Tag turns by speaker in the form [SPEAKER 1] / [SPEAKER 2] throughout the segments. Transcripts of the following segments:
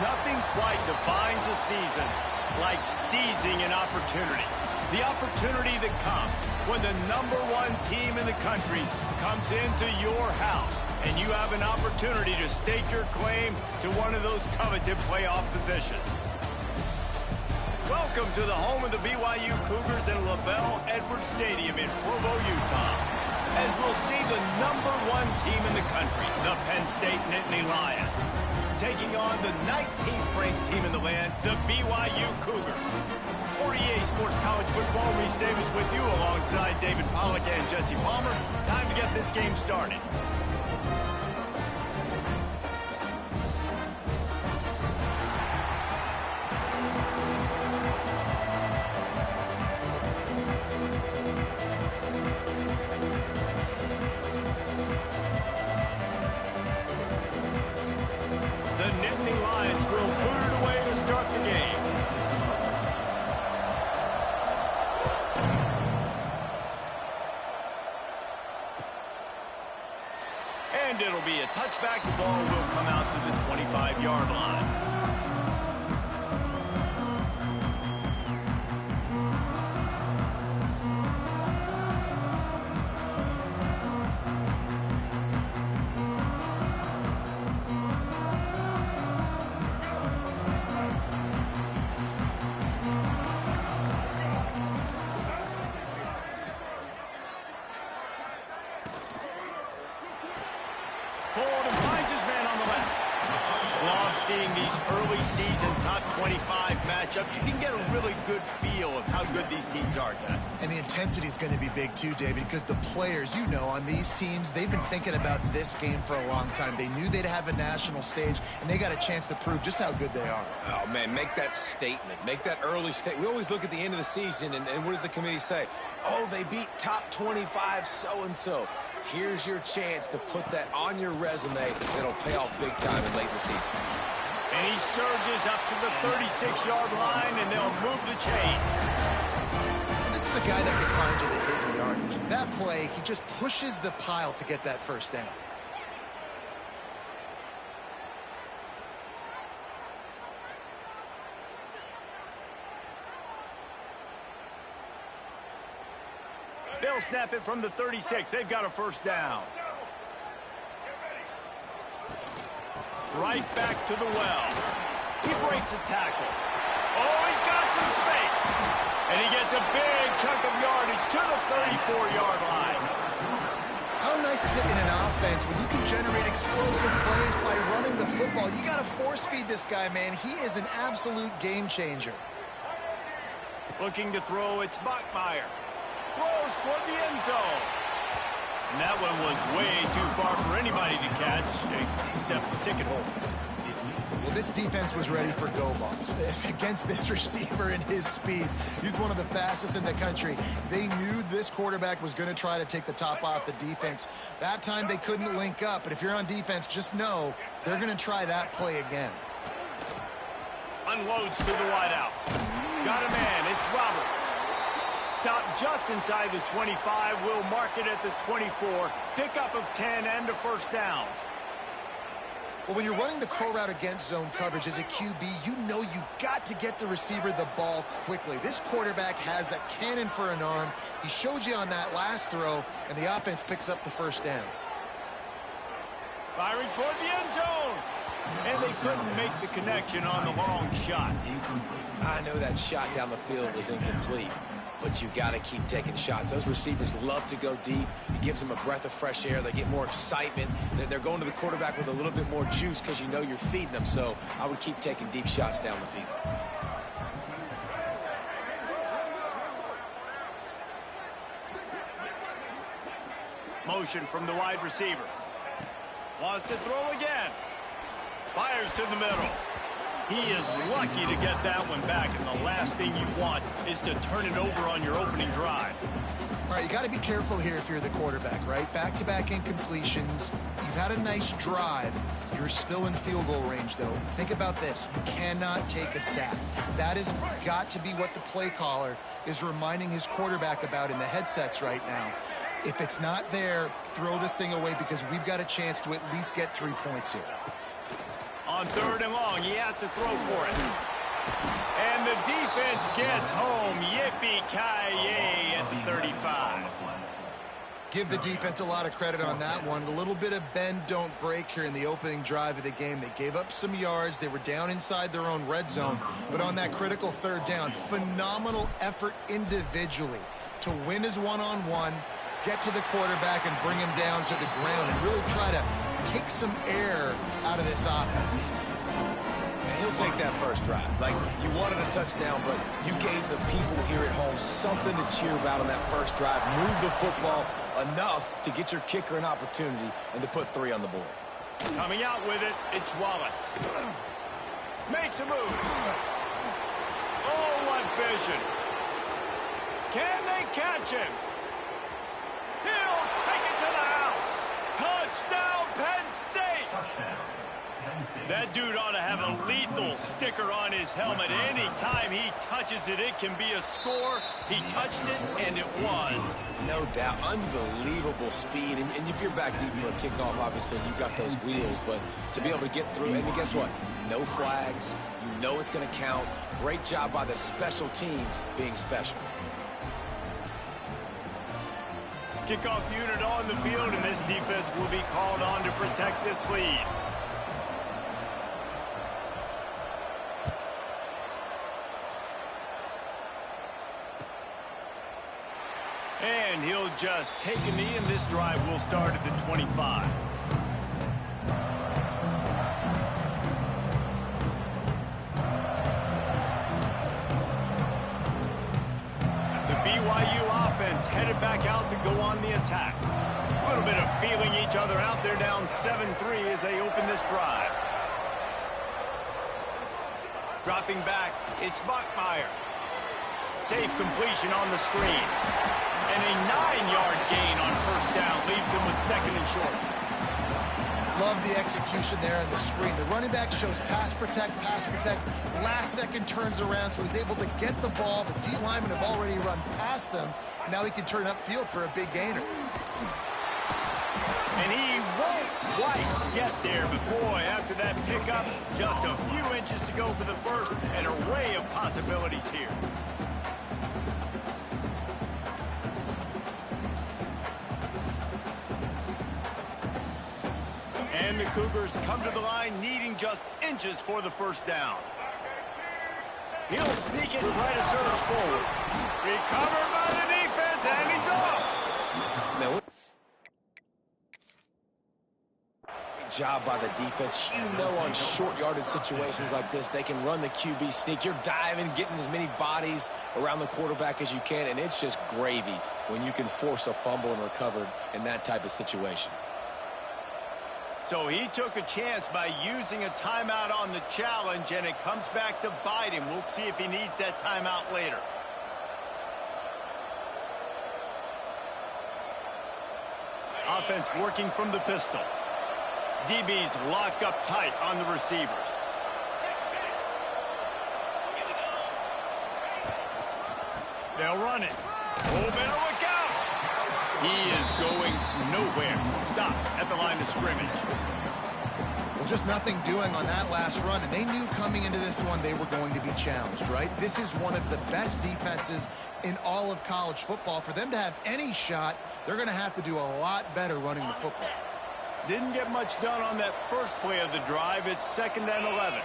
[SPEAKER 1] Nothing quite defines a season like seizing an opportunity. The opportunity that comes when the #1 team in the country comes into your house and you have an opportunity to stake your claim to one of those coveted playoff positions. Welcome to the home of the BYU Cougars in LaBelle Edwards Stadium in Provo, Utah, as we'll see the #1 team in the country, the Penn State Nittany Lions, taking on the 19th ranked team in the land, the BYU Cougars. For EA Sports College Football, Reese Davis with you alongside David Pollack and Jesse Palmer. Time to get this game started. The Nittany Lions will put it away to start the game. And it'll be a touchback. The ball will come out to the 25-yard line. Pulled and finds his man on the left. Love seeing these early season top 25 matchups. You can get a really good feel of how good these teams are, guys.
[SPEAKER 2] And the intensity is going to be big too, David, because the players, you know, on these teams, they've been thinking about this game for a long time. They knew they'd have a national stage, and they got a chance to prove just how good they are.
[SPEAKER 3] Oh, man, make that statement. Make that early statement. We always look at the end of the season, and what does the committee say? Oh, they beat top 25 so-and-so. Here's your chance to put that on your resume that'll pay off big time and late in the season.
[SPEAKER 1] And he surges up to the 36-yard line, and they'll move the chain.
[SPEAKER 2] This is a guy that can find you the hidden yardage. That play, he just pushes the pile to get that first down.
[SPEAKER 1] They'll snap it from the 36. They've got a first down. Right back to the well. He breaks a tackle. Oh, he's got some space. And he gets a big chunk of yardage to the 34-yard line.
[SPEAKER 2] How nice is it in an offense when you can generate explosive plays by running the football? You got to force feed this guy, man. He is an absolute game changer.
[SPEAKER 1] Looking to throw, it's Bachmeier. Throws toward the end zone. And that one was way too far for anybody to catch, except the ticket holders.
[SPEAKER 2] Well, this defense was ready for go balls against this receiver and his speed. He's one of the fastest in the country. They knew this quarterback was going to try to take the top off the defense. That time they couldn't link up, but if you're on defense, just know they're going to try that play again.
[SPEAKER 1] Unloads to the wideout. Got a man. It's Roberts. Stop just inside the 25. We'll mark it at the 24. Pickup of 10 and a first down.
[SPEAKER 2] Well, when you're running the crow route against zone coverage as a QB, you know you've got to get the receiver the ball quickly. This quarterback has a cannon for an arm. He showed you on that last throw, and the offense picks up the first down.
[SPEAKER 1] Firing toward the end zone. And they couldn't make the connection on the long shot.
[SPEAKER 3] I know that shot down the field was incomplete, but you got to keep taking shots. Those receivers love to go deep. It gives them a breath of fresh air. They get more excitement. They're going to the quarterback with a little bit more juice because you know you're feeding them. So I would keep taking deep shots down the field.
[SPEAKER 1] Motion from the wide receiver. Wants to throw again. Fires to the middle. He is lucky to get that one back, and the last thing you want is to turn it over on your opening drive.
[SPEAKER 2] All right, you got to be careful here if you're the quarterback, right? Back-to-back incompletions. You've had a nice drive. You're still in field goal range, though. Think about this. You cannot take a sack. That has got to be what the play caller is reminding his quarterback about in the headsets right now. If it's not there, throw this thing away because we've got a chance to at least get 3 points here.
[SPEAKER 1] On 3rd and long, he has to throw for it. And the defense gets home. Yippee-ki-yay at the 35.
[SPEAKER 2] Give the defense a lot of credit on that one. A little bit of bend, don't break here in the opening drive of the game. They gave up some yards. They were down inside their own red zone. But on that critical 3rd down, phenomenal effort individually to win his one-on-one, get to the quarterback and bring him down to the ground and really try to take some air out of this offense.
[SPEAKER 3] And he'll take that first drive. Like, you wanted a touchdown, but you gave the people here at home something to cheer about on that first drive. Move the football enough to get your kicker an opportunity and to put 3 on the board.
[SPEAKER 1] Coming out with it, it's Wallace. Makes a move. Oh, what vision. Can they catch him? He'll take it to the house. Touchdown, Penn State. That dude ought to have a lethal sticker on his helmet. Anytime he touches it, it can be a score. He touched it, and it was.
[SPEAKER 3] No doubt. Unbelievable speed. And if you're back deep for a kickoff, obviously, you've got those wheels. But to be able to get through, and guess what? No flags. You know it's going to count. Great job by the special teams being special.
[SPEAKER 1] Kickoff unit on the field, and this defense will be called on to protect this lead. And he'll just take a knee, and this drive will start at the 25. The BYU offense headed back out to go on the attack. A little bit of feeling each other out. They're down 7-3 as they open this drive. Dropping back, it's Bachmeier. Safe completion on the screen. And a 9-yard gain on 1st down leaves them with 2nd and short.
[SPEAKER 2] Love the execution there on the screen. The running back shows pass protect. Last second turns around, so he's able to get the ball. The D linemen have already run past him. Now he can turn upfield for a big gainer.
[SPEAKER 1] And he won't quite get there, but boy, after that pickup, just a few inches to go for the first, an array of possibilities here. And the Cougars come to the line needing just inches for the 1st down. He'll sneak it and try to surge forward. Recovered by the defense, and he's off.
[SPEAKER 3] Now, great job by the defense. You know, on short yardage situations like this, they can run the QB sneak. You're diving, getting as many bodies around the quarterback as you can, and it's just gravy when you can force a fumble and recover in that type of situation.
[SPEAKER 1] So he took a chance by using a timeout on the challenge, and it comes back to bite him. We'll see if he needs that timeout later. Offense working from the pistol. DBs locked up tight on the receivers. They'll run it. Oh, better look out. He is going nowhere. Stop at the line of scrimmage.
[SPEAKER 2] Well, just nothing doing on that last run, and they knew coming into this one they were going to be challenged, right? This is one of the best defenses in all of college football. For them to have any shot, they're going to have to do a lot better running the football.
[SPEAKER 1] Didn't get much done on that first play of the drive. It's 2nd and 11.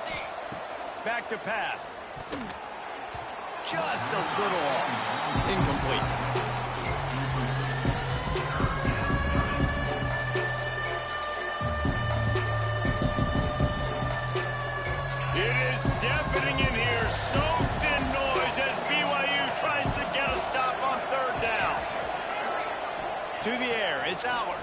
[SPEAKER 1] Back to pass. Just a little off. Incomplete. It is deafening in here, soaked in noise as BYU tries to get a stop on 3rd down. To the air, it's Allard.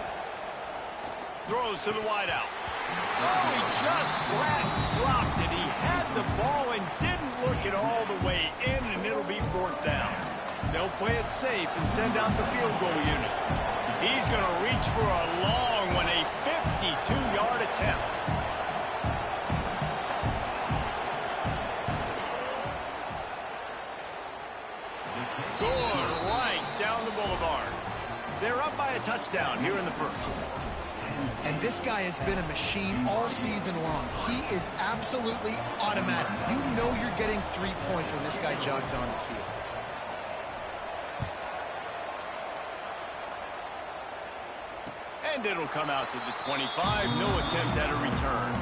[SPEAKER 1] Throws to the wideout. Oh, he just flat dropped it. He had the ball and didn't look it all the way in, and it'll be 4th down. They'll play it safe and send out the field goal unit. He's going to reach for a long one, a 52-yard attempt. Going right down the boulevard. They're up by a touchdown here in the 1st.
[SPEAKER 2] And this guy has been a machine all season long. He is absolutely automatic. You know you're getting 3 points when this guy jogs on the field.
[SPEAKER 1] And it'll come out to the 25. No attempt at a return.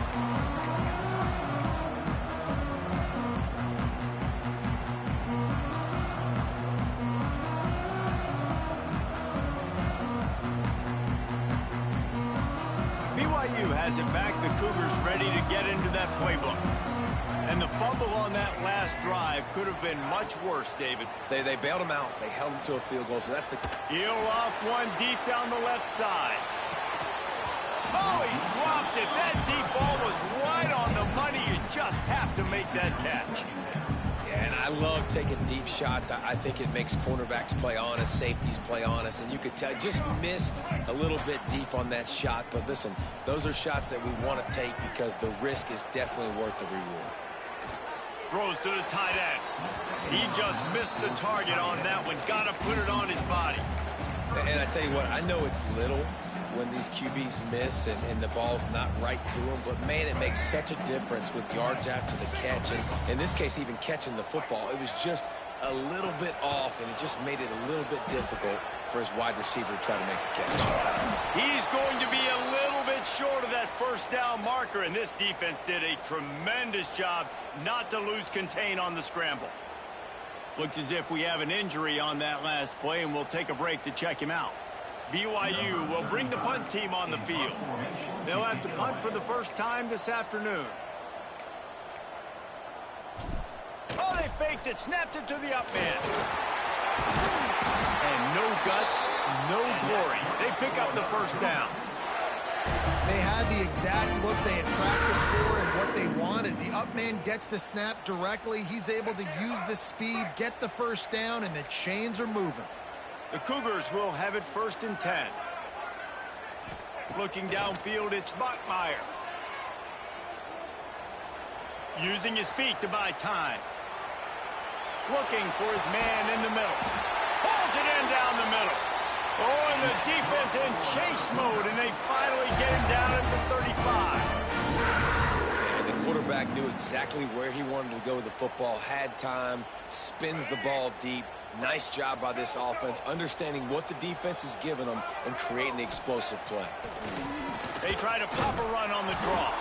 [SPEAKER 1] BYU has it back. The Cougars ready to get into that playbook. And the fumble on that last drive could have been much worse, David.
[SPEAKER 3] They bailed him out. They held him to a field goal, so that's the...
[SPEAKER 1] He'll off one deep down the left side. Oh, he dropped it. That deep ball was right on the money. You just have to make that catch.
[SPEAKER 3] Yeah, and I love taking deep shots. I think it makes cornerbacks play honest, safeties play honest, and you could tell just missed a little bit deep on that shot. But listen, those are shots that we want to take because the risk is definitely worth the reward.
[SPEAKER 1] Throws to the tight end. He just missed the target on that one. Got to put it on his body.
[SPEAKER 3] And I tell you what, I know it's little when these QBs miss and the ball's not right to them, but man, it makes such a difference with yards after the catch. And in this case, even catching the football, it was just a little bit off, and it just made it a little bit difficult for his wide receiver to try to make the catch.
[SPEAKER 1] He's going to be a little bit short of that first down marker, and this defense did a tremendous job not to lose contain on the scramble. Looks as if we have an injury on that last play, and we'll take a break to check him out. BYU will bring the punt team on the field. They'll have to punt for the first time this afternoon. Oh, they faked it, snapped it to the up man. And no guts, no glory. They pick up the first down.
[SPEAKER 2] They had the exact look they had practiced for and what they wanted. The up man gets the snap directly. He's able to use the speed, get the first down, and the chains are moving.
[SPEAKER 1] The Cougars will have it 1st and 10. Looking downfield, it's Bachmeier. Using his feet to buy time. Looking for his man in the middle. Pulls it in down the middle. Oh, and the defense in chase mode, and they finally get him down at the 35.
[SPEAKER 3] And the quarterback knew exactly where he wanted to go with the football, had time, spins the ball deep. Nice job by this offense, understanding what the defense is giving them and creating the explosive play.
[SPEAKER 1] They try to pop a run on the draw.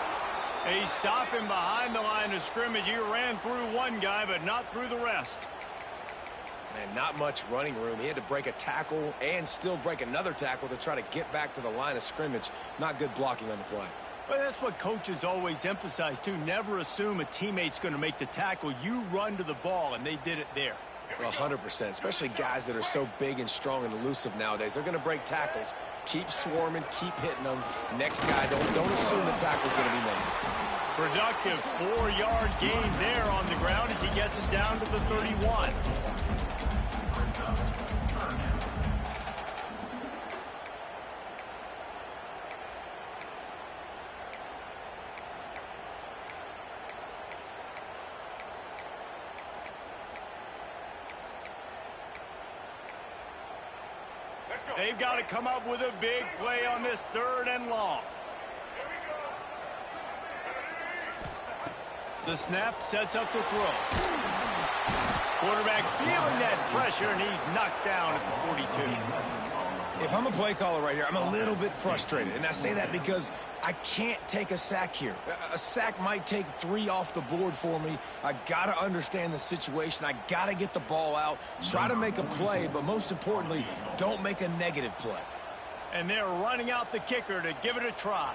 [SPEAKER 1] They stop him behind the line of scrimmage. He ran through one guy, but not through the rest.
[SPEAKER 3] And not much running room. He had to break a tackle and still break another tackle to try to get back to the line of scrimmage. Not good blocking on the play.
[SPEAKER 1] But that's what coaches always emphasize, too. Never assume a teammate's going to make the tackle. You run to the ball, and they did it there.
[SPEAKER 3] 100%, especially guys that are so big and strong and elusive nowadays. They're going to break tackles. Keep swarming, keep hitting them. Next guy, don't assume the tackle's going to be made.
[SPEAKER 1] Productive 4-yard gain there on the ground as he gets it down to the 31. They've got to come up with a big play on this 3rd and long. The snap sets up the throw. Quarterback feeling that pressure, and he's knocked down at the 42.
[SPEAKER 3] If I'm a play caller right here, I'm a little bit frustrated. And I say that because I can't take a sack here. A sack might take 3 off the board for me. I got to understand the situation. I got to get the ball out, try to make a play, but most importantly, don't make a negative play.
[SPEAKER 1] And they're running out the kicker to give it a try.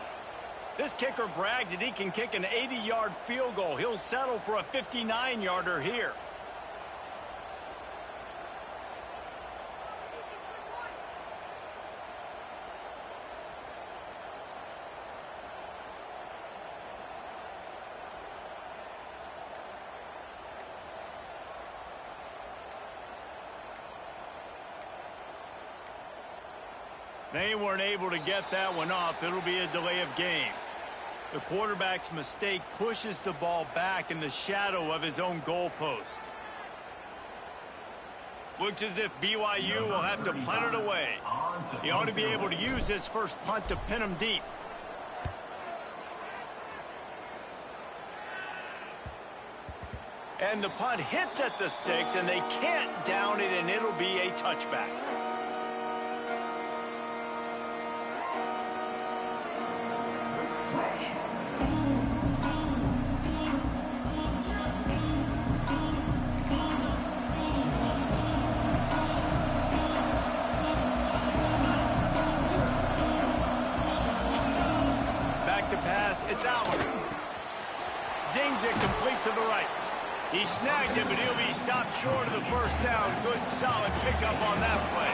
[SPEAKER 1] This kicker brags that he can kick an 80-yard field goal. He'll settle for a 59-yarder here. They weren't able to get that one off. It'll be a delay of game. The quarterback's mistake pushes the ball back in the shadow of his own goalpost. Looks as if BYU will have to punt it away. He ought to be able to use his first punt to pin him deep. And the punt hits at the 6, and they can't down it, and it'll be a touchback. Back to pass, it's Allen. Zings it complete to the right. He snagged it, but he'll be stopped short of the first down. Good, solid pickup on that play.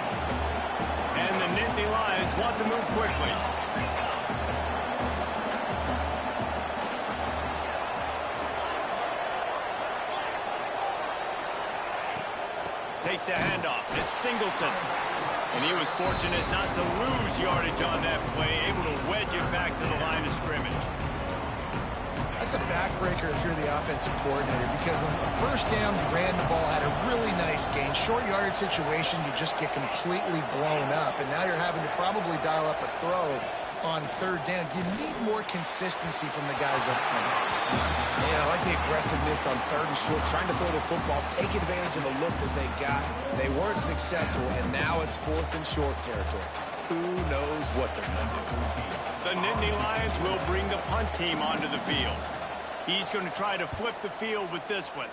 [SPEAKER 1] And the Nittany Lions want to move quickly. Takes the handoff. It's Singleton. And he was fortunate not to lose yardage on that play, able to wedge it back to the line of scrimmage.
[SPEAKER 2] That's a backbreaker if you're the offensive coordinator, because on the first down, you ran the ball, had a really nice gain. Short yardage situation, you just get completely blown up, and now you're having to probably dial up a throw on third down. You need more consistency from the guys up front.
[SPEAKER 3] Yeah, I like the aggressiveness on third and short, trying to throw the football, take advantage of a look that they got. They weren't successful, and now it's fourth and short territory. Who knows what they're going to do?
[SPEAKER 1] The Nittany Lions will bring the punt team onto the field. He's going to try to flip the field with this one.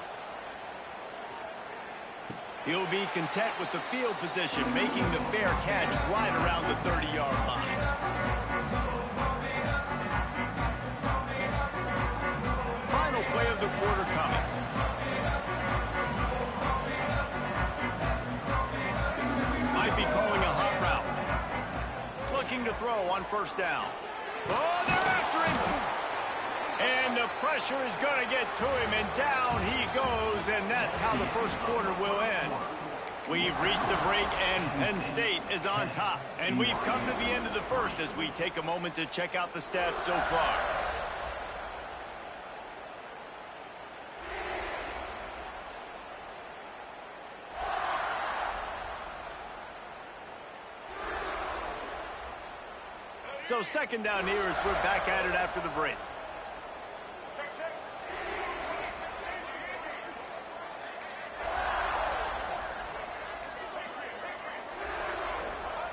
[SPEAKER 1] He'll be content with the field position, making the fair catch right around the 30-yard line. Final play of the quarter coming. Might be calling a hot route. Looking to throw on first down. Oh, they're after him! And the pressure is going to get to him, and down he goes, and that's how the first quarter will end. We've reached a break, and Penn State is on top. And we've come to the end of the first as we take a moment to check out the stats so far. So second down here as we're back at it after the break.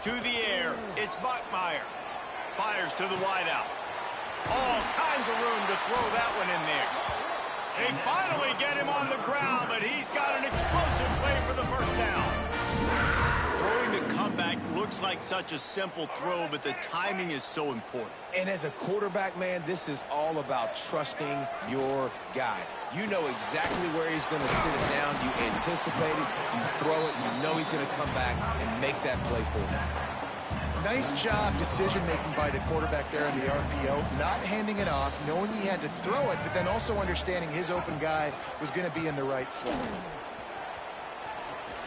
[SPEAKER 1] To the air, it's Bachmeier. Fires to the wideout. All kinds of room to throw that one in there. They finally get him on the ground, but he's got an explosive play for the first down. Throwing the comeback looks like such a simple throw, but the timing is so important.
[SPEAKER 3] And as a quarterback, man, this is all about trusting your guy. You know exactly where he's going to sit it down. You anticipate it. You throw it. You know he's going to come back and make that play for you.
[SPEAKER 2] Nice job decision-making by the quarterback there in the RPO, not handing it off, knowing he had to throw it, but then also understanding his open guy was going to be in the right foot.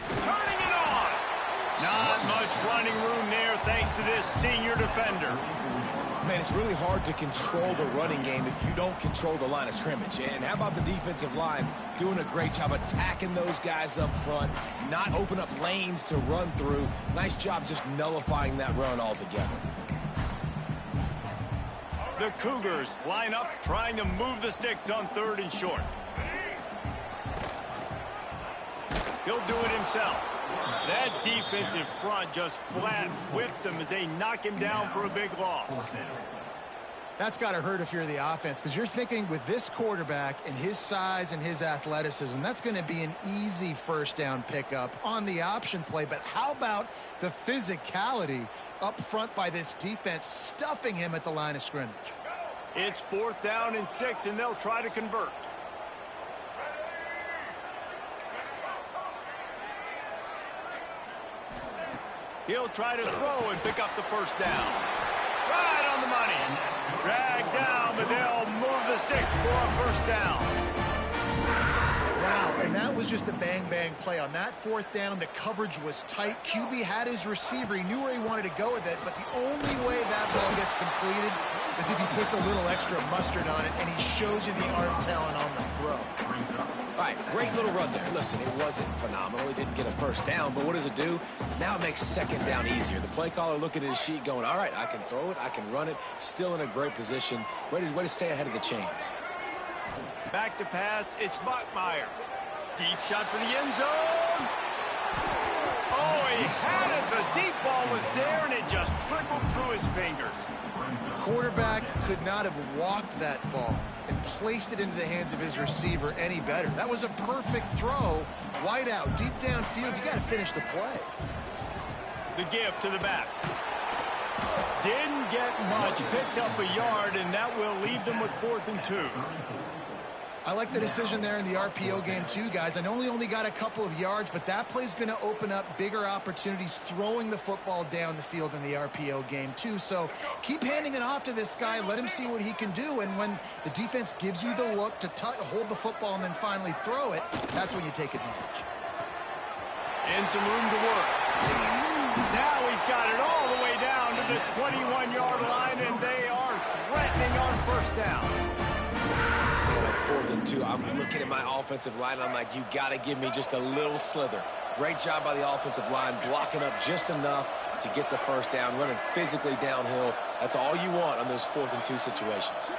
[SPEAKER 1] Turning it on! Not much running room there thanks to this senior defender.
[SPEAKER 3] Man, it's really hard to control the running game if you don't control the line of scrimmage. And how about the defensive line doing a great job attacking those guys up front, not open up lanes to run through. Nice job just nullifying that run altogether.
[SPEAKER 1] The Cougars line up trying to move the sticks on third and short. He'll do it himself. That defensive front just flat whipped him as they knock him down for a big loss.
[SPEAKER 2] That's got to hurt if you're the offense, because you're thinking with this quarterback and his size and his athleticism, that's going to be an easy first down pickup on the option play. But how about the physicality up front by this defense, stuffing him at the line of scrimmage?
[SPEAKER 1] It's 4th down and 6, and they'll try to convert. He'll try to throw and pick up the first down. Right on the money. Dragged down, but they'll move the sticks for a first down.
[SPEAKER 2] Wow, and that was just a bang-bang play. On that 4th down, the coverage was tight. QB had his receiver. He knew where he wanted to go with it, but the only way that ball gets completed is if he puts a little extra mustard on it, and he shows you the arm talent on the throw.
[SPEAKER 3] All right, great little run there. Listen, it wasn't phenomenal. He didn't get a first down, but what does it do? Now it makes second down easier. The play caller looking at his sheet going, all right, I can throw it, I can run it, still in a great position. Way to stay ahead of the chains.
[SPEAKER 1] back to pass. It's Bachmeier. Deep shot for the end zone. Oh, he had it. The deep ball was there, and it just trickled through his fingers.
[SPEAKER 2] Quarterback could not have walked that ball and placed it into the hands of his receiver any better. That was a perfect throw. Wide out, deep downfield. You got to finish the play.
[SPEAKER 1] The give to the back. Didn't get much. Picked up a yard, and that will leave them with 4th and 2.
[SPEAKER 2] I like the decision there in the RPO game too, guys. I know he only got a couple of yards, but that play's going to open up bigger opportunities throwing the football down the field in the RPO game too. So keep handing it off to this guy. Let him see what he can do. And when the defense gives you the look to hold the football and then finally throw it, that's when you take advantage.
[SPEAKER 1] And some room to work. Now he's got it all the way down to the 21-yard line, and they are threatening on 1st down.
[SPEAKER 3] And on 4th and 2, I'm looking at my offensive line, and I'm like, you got to give me just a little slither. Great job by the offensive line, blocking up just enough to get the 1st down, running physically downhill. That's all you want on those 4th and 2 situations.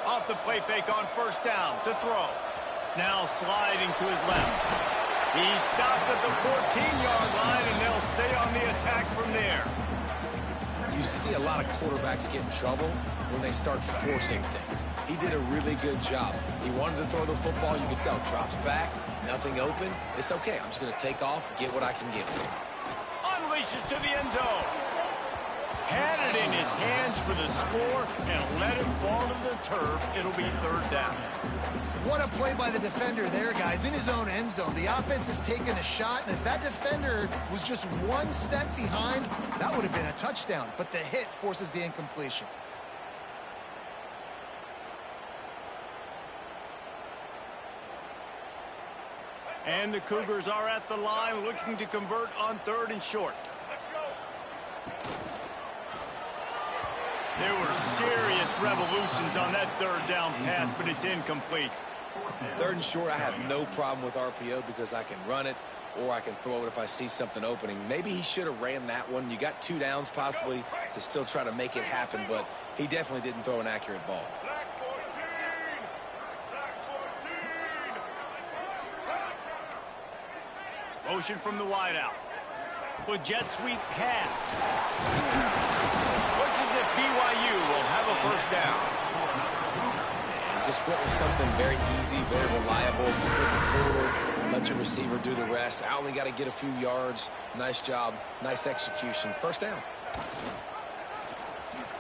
[SPEAKER 1] Off the play fake on 1st down to throw. Now sliding to his left. He stopped at the 14-yard line, and they'll stay on the attack from there.
[SPEAKER 3] You see a lot of quarterbacks get in trouble when they start forcing things. He did a really good job. He wanted to throw the football. You could tell. Drops back, nothing open. It's okay. I'm just going to take off, get what I can get.
[SPEAKER 1] Unleashes to the end zone. Had it in his hands for the score and let it fall to the turf. It'll be 3rd down.
[SPEAKER 2] What a play by the defender there, guys, in his own end zone. The offense has taken a shot, and if that defender was just one step behind, that would have been a touchdown. But the hit forces the incompletion.
[SPEAKER 1] And the Cougars are at the line looking to convert on 3rd and short. There were serious revolutions on that 3rd down pass, but it's incomplete.
[SPEAKER 3] 3rd and short, I have no problem with RPO because I can run it or I can throw it if I see something opening. Maybe he should have ran that one. You got 2 downs possibly to still try to make it happen, but he definitely didn't throw an accurate ball.
[SPEAKER 1] Motion from the wideout. Well, jet sweep pass. Looks as if BYU will have a 1st down.
[SPEAKER 3] And just went with something very easy, very reliable. Flip it forward, let your receiver do the rest. I only got to get a few yards. Nice job, nice execution. 1st down.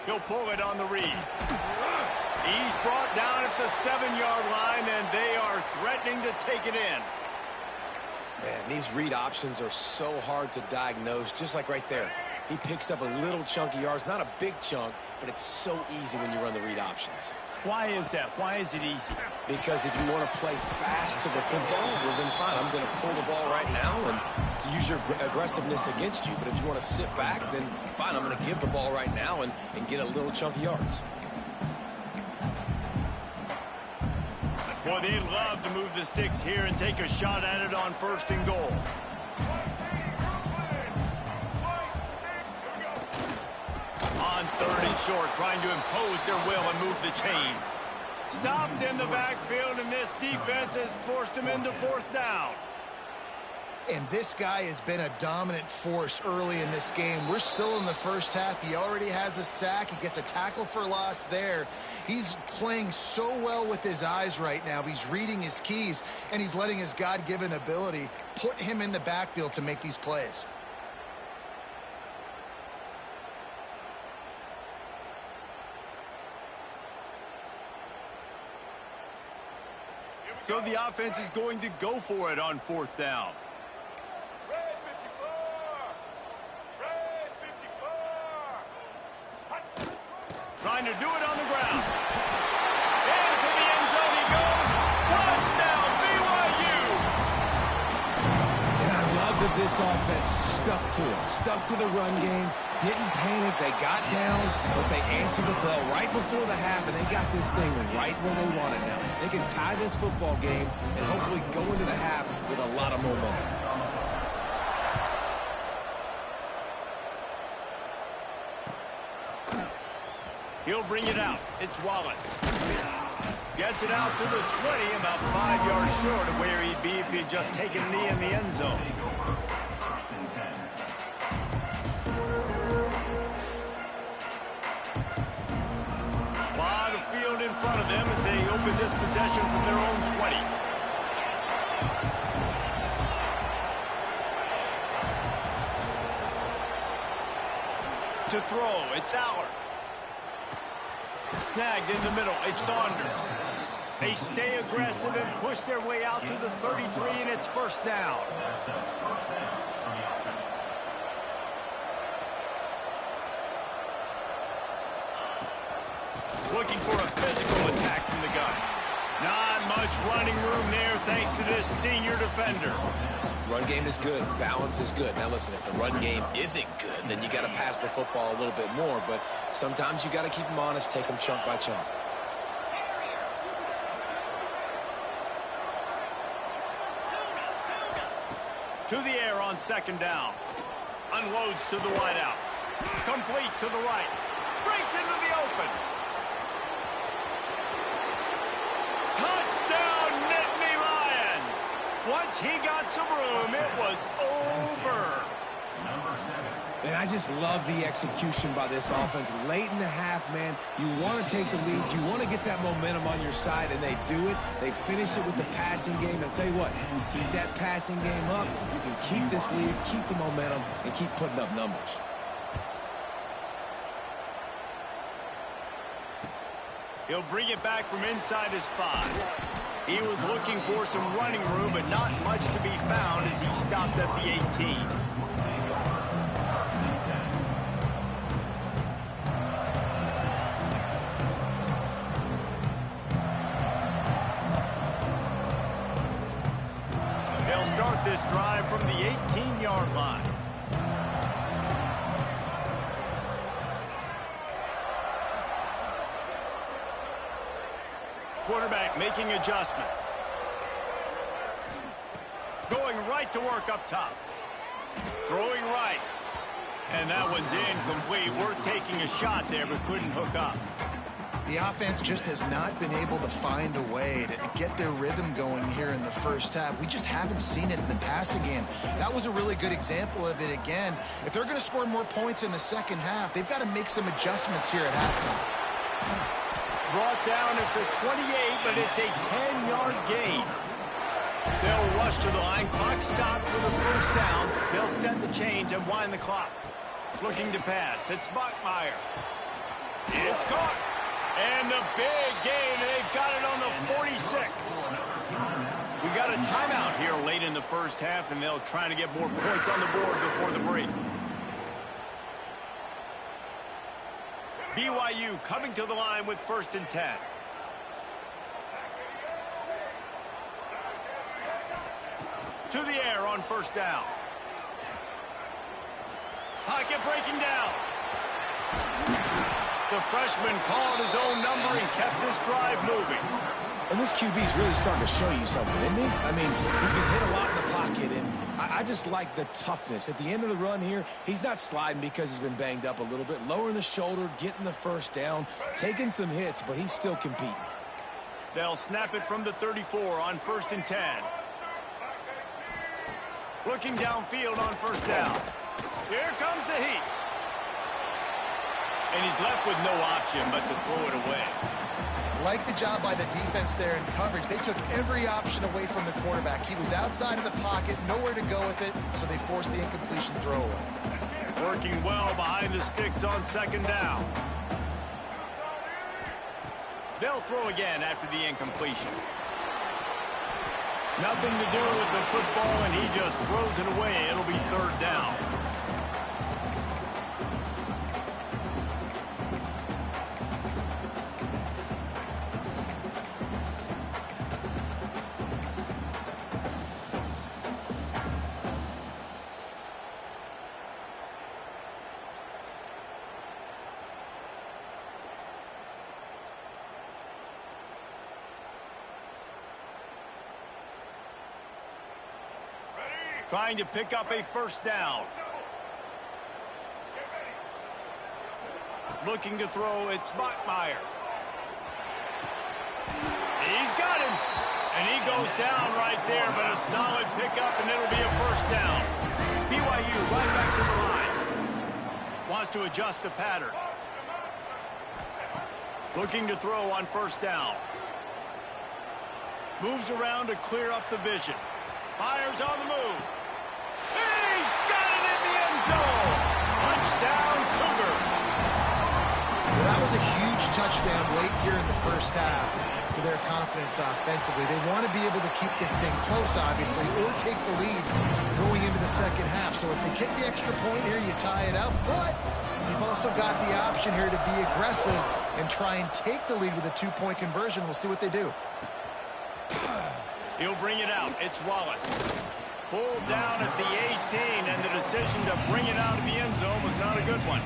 [SPEAKER 1] He'll pull it on the read. He's brought down at the 7-yard line, and they are threatening to take it in.
[SPEAKER 3] Man, these read options are so hard to diagnose, just like right there. He picks up a little chunk of yards, not a big chunk, but it's so easy when you run the read options.
[SPEAKER 1] Why is that? Why is it easy?
[SPEAKER 3] Because if you want to play fast to the football, well, then fine, I'm going to pull the ball right now and to use your aggressiveness against you. But if you want to sit back, then fine, I'm going to give the ball right now and get a little chunk of yards.
[SPEAKER 1] Boy, they'd love to move the sticks here and take a shot at it on 1st and goal. On 3rd and short, trying to impose their will and move the chains. Stopped in the backfield, and this defense has forced him into 4th down.
[SPEAKER 2] And this guy has been a dominant force early in this game. We're still in the 1st half. He already has a sack. He gets a tackle for loss there. He's playing so well with his eyes right now. He's reading his keys, and he's letting his God-given ability put him in the backfield to make these plays.
[SPEAKER 1] So the offense is going to go for it on 4th down. Trying to do it on the ground. Into the end zone he goes. Touchdown, BYU!
[SPEAKER 3] And I love that this offense stuck to it. Stuck to the run game. Didn't panic. They got down, but they answered the bell right before the half, and they got this thing right where they want it now. They can tie this football game and hopefully go into the half with a lot of momentum.
[SPEAKER 1] He'll bring it out. It's Wallace. Gets it out to the 20, about 5 yards short of where he'd be if he'd just taken a knee in the end zone. Lot of field in front of them as they open this possession from their own 20. To throw, it's Aller. Snagged in the middle, it's Saunders. They stay aggressive and push their way out to the 33, and it's first down. Looking for a physical attack from the gun. Not much running room there thanks to this senior defender.
[SPEAKER 3] Run game is good. Balance is good. Now, listen, if the run game isn't good, then you got to pass the football a little bit more. But sometimes you got to keep them honest, take them chunk by chunk.
[SPEAKER 1] To the air on second down. Unloads to the wideout. Complete to the right. Breaks into the open. Touchdown, Nittany Lions! Once he got some room, it was over.
[SPEAKER 3] And I just love the execution by this offense. Late in the half, man, you want to take the lead. You want to get that momentum on your side, and they do it. They finish it with the passing game. I'll tell you what, keep that passing game up. You can keep this lead, keep the momentum, and keep putting up numbers.
[SPEAKER 1] He'll bring it back from inside his 5. He was looking for some running room, but not much to be found as he stopped at the 18. They'll start this drive from the 18-yard line. Quarterback making adjustments. Going right to work up top. Throwing right. And that one's incomplete. We're taking a shot there, but couldn't hook up.
[SPEAKER 2] The offense just has not been able to find a way to get their rhythm going here in the first half. We just haven't seen it in the passing game. That was a really good example of it again. If they're going to score more points in the second half, they've got to make some adjustments here at halftime.
[SPEAKER 1] Brought down at the 28, but it's a 10-yard gain. They'll rush to the line. Clock stopped for the first down. They'll set the chains and wind the clock. Looking to pass. It's Bachmeier. It's caught. And the big gain. They've got it on the 46. We got a timeout here late in the first half, and they'll try to get more points on the board before the break. BYU coming to the line with 1st and 10. To the air on first down. Pocket breaking down. The freshman called his own number and kept this drive moving.
[SPEAKER 3] And this QB is really starting to show you something, isn't he? I mean, he's been hit a lot in the pocket, and I just like the toughness. At the end of the run here, he's not sliding because he's been banged up a little bit. Lowering the shoulder, getting the first down, taking some hits, but he's still competing.
[SPEAKER 1] They'll snap it from the 34 on 1st and 10. Looking downfield on first down. Here comes the heat. And he's left with no option but to throw it away.
[SPEAKER 2] Like the job by the defense there in coverage. They took every option away from the quarterback. He was outside of the pocket, nowhere to go with it, so they forced the incompletion throwaway.
[SPEAKER 1] Working well behind the sticks on second down. They'll throw again after the incompletion. Nothing to do with the football, and he just throws it away. It'll be third down. Trying to pick up a first down. Looking to throw, it's Bachmeier. He's got him. And he goes down right there, but a solid pickup, and it'll be a first down. BYU right back to the line. Wants to adjust the pattern. Looking to throw on first down. Moves around to clear up the vision. Fires on the move. He's got it in the end zone. Touchdown, Cougars.
[SPEAKER 2] Well, that was a huge touchdown late here in the first half for their confidence offensively. They want to be able to keep this thing close, obviously, or take the lead going into the second half. So if they kick the extra point here, you tie it up. But you've also got the option here to be aggressive and try and take the lead with a two-point conversion. We'll see what they do.
[SPEAKER 1] He'll bring it out. It's Wallace. Pulled down at the 18, and the decision to bring it out of the end zone was not a good one.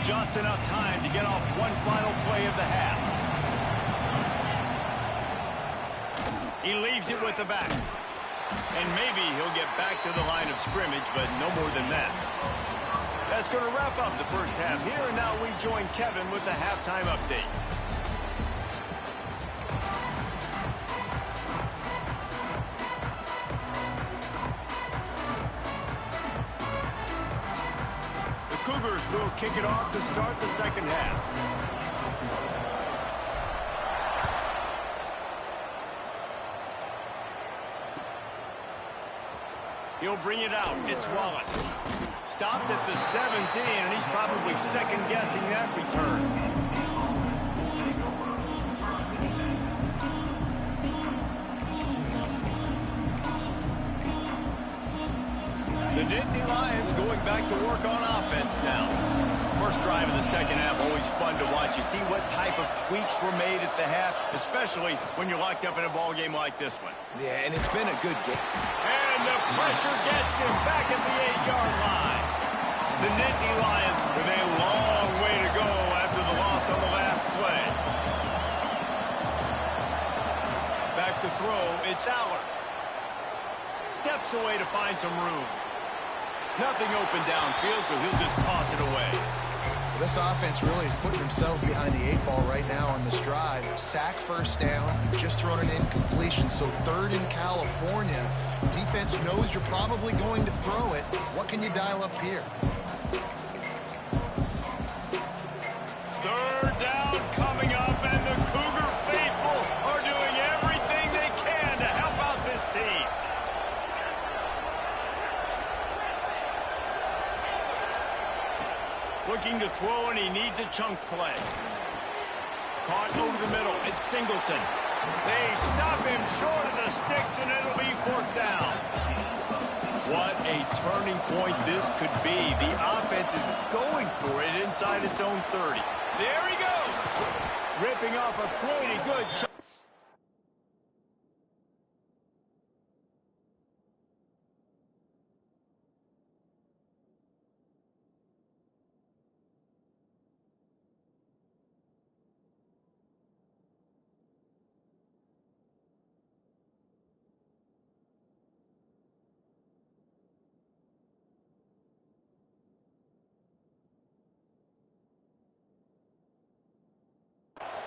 [SPEAKER 1] Just enough time to get off one final play of the half. He leaves it with the back. And maybe he'll get back to the line of scrimmage, but no more than that. That's going to wrap up the first half here, and now we join Kevin with the halftime update. Cougars will kick it off to start the second half. He'll bring it out. It's Wallace. Stopped at the 17, and he's probably second-guessing that return. The Nittany Lions going back to work on offense now. First drive of the second half, always fun to watch. You see what type of tweaks were made at the half, especially when you're locked up in a ball game like this one.
[SPEAKER 3] Yeah, and it's been a good game.
[SPEAKER 1] And the pressure gets him back at the 8-yard line. The Nittany Lions with a long way to go after the loss on the last play. Back to throw, it's Aller. Steps away to find some room. Nothing open downfield, so he'll just toss it away.
[SPEAKER 2] This offense really is putting themselves behind the 8-ball right now on this drive. Sack first down, just thrown an incompletion, so third in California. Defense knows you're probably going to throw it. What can you dial up here?
[SPEAKER 1] Third down coming up, and the Cougar faithful are doing everything they can to help out this team. Looking to throw, and he needs a chunk play. Caught over the middle. It's Singleton. They stop him short of the sticks, and it'll be fourth down. What a turning point this could be. The offense is going for it inside its own 30. There he goes. Ripping off a pretty good chunk.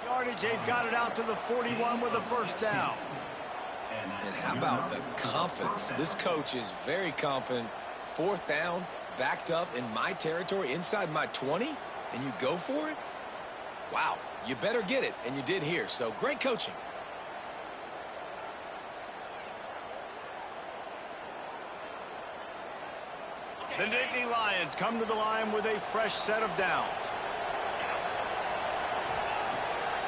[SPEAKER 1] Yardage, they've got it out to the 41 with a first down.
[SPEAKER 3] And how about the confidence? This coach is very confident. Fourth down, backed up in my territory, inside my 20, and you go for it? Wow, you better get it, and you did here. So great coaching.
[SPEAKER 1] The Nittany Lions come to the line with a fresh set of downs.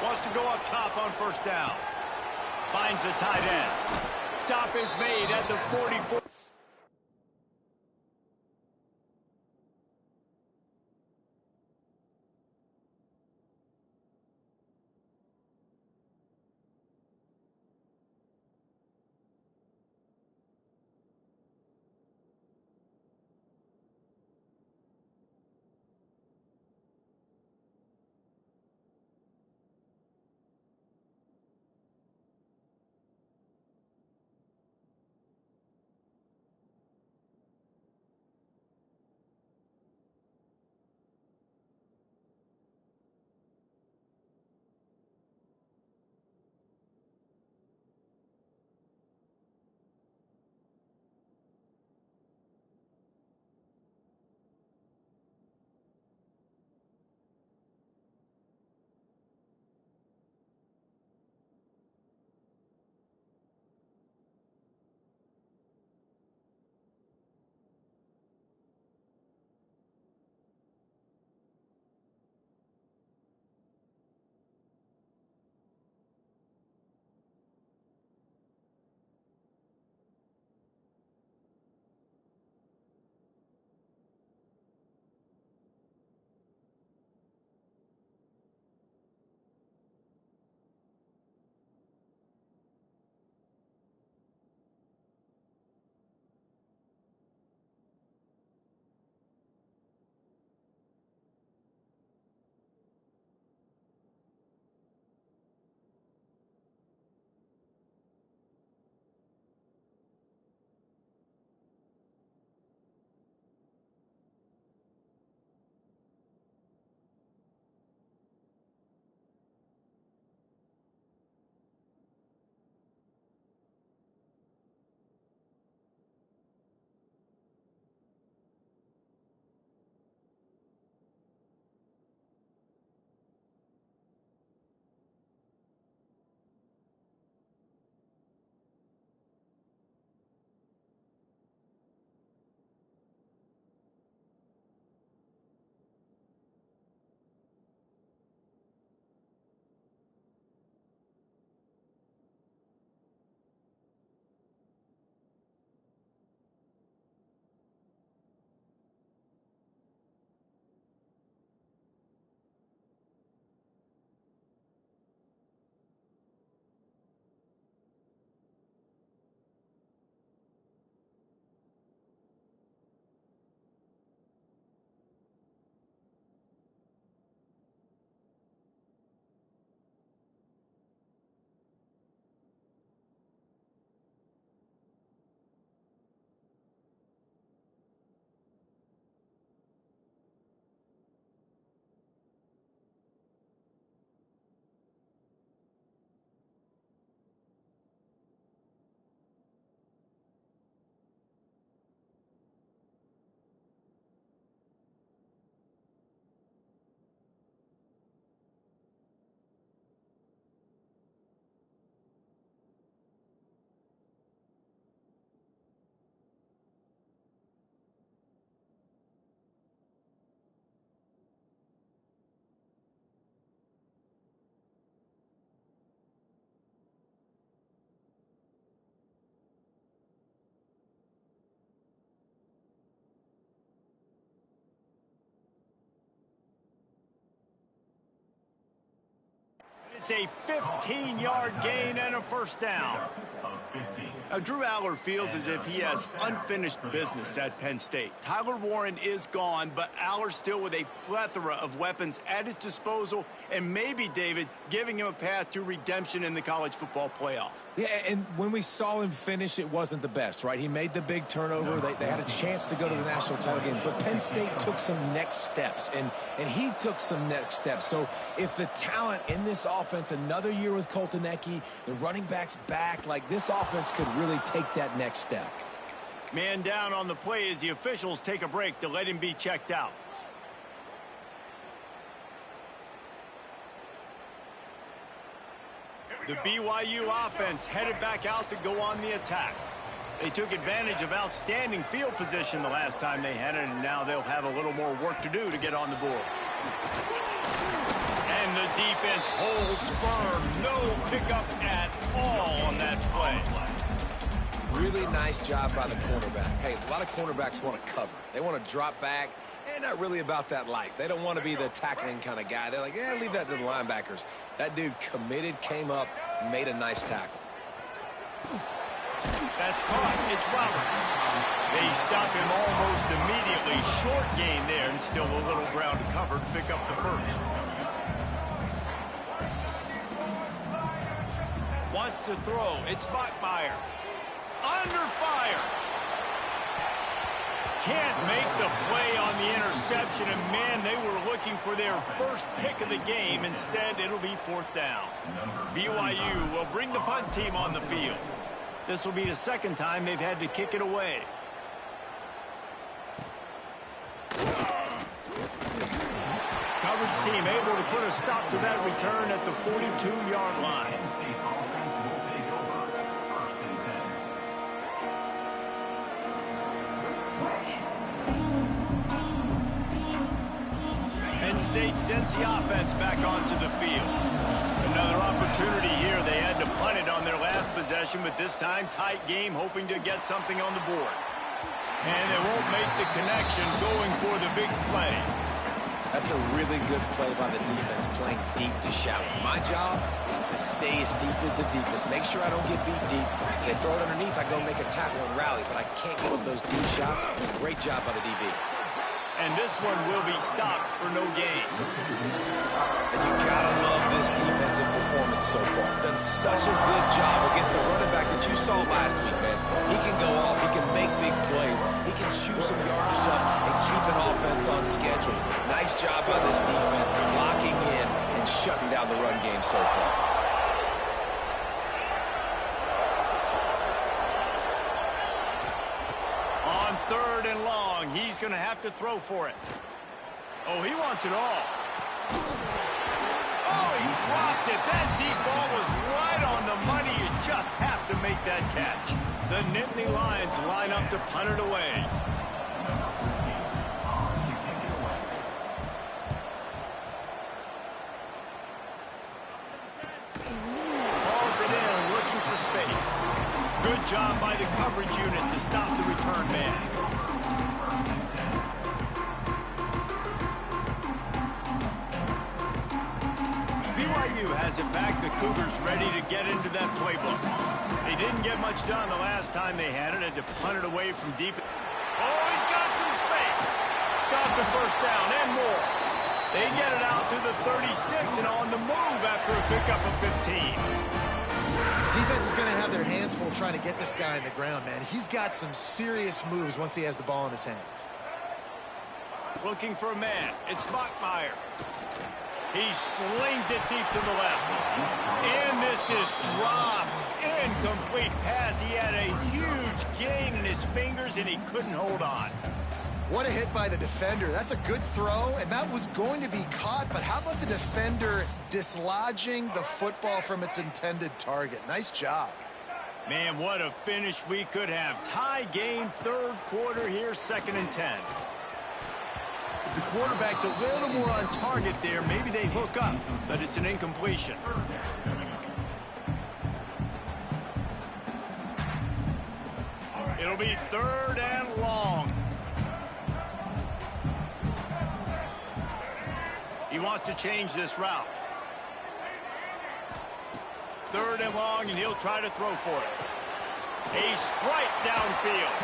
[SPEAKER 1] Wants to go up top on first down. Finds the tight end. Stop is made at the 44. It's a 15-yard gain and a first down. Now, Drew Aller feels as if he has unfinished business at Penn State. Tyler Warren is gone, but Aller still with a plethora of weapons at his disposal, and maybe, David, giving him a path to redemption in the college football playoff.
[SPEAKER 3] Yeah, and when we saw him finish, it wasn't the best, right? He made the big turnover. They had a chance to go to the national title game, but Penn State took some next steps, and he took some next steps. So if the talent in this offense, another year with Colton Ecke, the running backs back, like this offense could really take that next step.
[SPEAKER 1] Man down on the play as the officials take a break to let him be checked out. The BYU offense headed back out to go on the attack. They took advantage of outstanding field position the last time they had it, and now they'll have a little more work to do to get on the board. And the defense holds firm. No pickup at all on that play.
[SPEAKER 3] Really nice job by the cornerback. Hey, a lot of cornerbacks want to cover. They want to drop back. They're not really about that life. They don't want to be the tackling kind of guy. They're like, yeah, leave that to the linebackers. That dude committed, came up, made a nice tackle.
[SPEAKER 1] That's caught. It's Roberts. They stop him almost immediately. Short gain there, and still a little ground to cover to pick up the first. Wants to throw. It's Bachmeier. Under fire. Can't make the play on the interception, and man, they were looking for their first pick of the game. Instead, it'll be fourth down. BYU will bring the punt team on the field. This will be the second time they've had to kick it away. Coverage team able to put a stop to that return at the 42-yard line. Penn State sends the offense back onto the field. Another opportunity here. They had to punt it on their last possession, but this time tight game, hoping to get something on the board. And they won't make the connection, going for the big play.
[SPEAKER 3] That's a really good play by the defense, playing deep to shallow. My job is to stay as deep as the deepest. Make sure I don't get beat deep. If they throw it underneath, I go make a tackle and rally, but I can't give up those deep shots. Great job by the DB.
[SPEAKER 1] And this one will be stopped for no gain.
[SPEAKER 3] And you gotta love this defensive performance so far. Done such a good job against the running back that you saw last week, man. He can go off, he can make big plays, he can shoot some yardage up and keep an offense on schedule. Nice job by this defense, locking in and shutting down the run game so far.
[SPEAKER 1] Third and long. He's going to have to throw for it. Oh, he wants it all. Oh, he dropped it. That deep ball was right on the money. You just have to make that catch. The Nittany Lions line up to punt it away. Calls it in, looking for space. Good job by the coverage unit to stop the return man. BYU has it back. The Cougars ready to get into that playbook. They didn't get much done the last time they had it. Had to punt it away from deep. Oh, he's got some space. Got the first down and more. They get it out to the 36 and on the move after a pickup of 15.
[SPEAKER 2] Defense is going to have their hands full trying to get this guy on the ground, man. He's got some serious moves once he has the ball in his hands.
[SPEAKER 1] Looking for a man. It's Bachmeier. He slings it deep to the left. And this is dropped. Incomplete pass. He had a huge gain in his fingers, and he couldn't hold on.
[SPEAKER 2] What a hit by the defender. That's a good throw, and that was going to be caught, but how about the defender dislodging the football from its intended target? Nice job.
[SPEAKER 1] Man, what a finish we could have. Tie game, third quarter here, 2nd and 10. If the quarterback's a little more on target there, maybe they hook up, but it's an incompletion. It'll be 3rd and long. He wants to change this route. 3rd and long, and he'll try to throw for it. A strike downfield.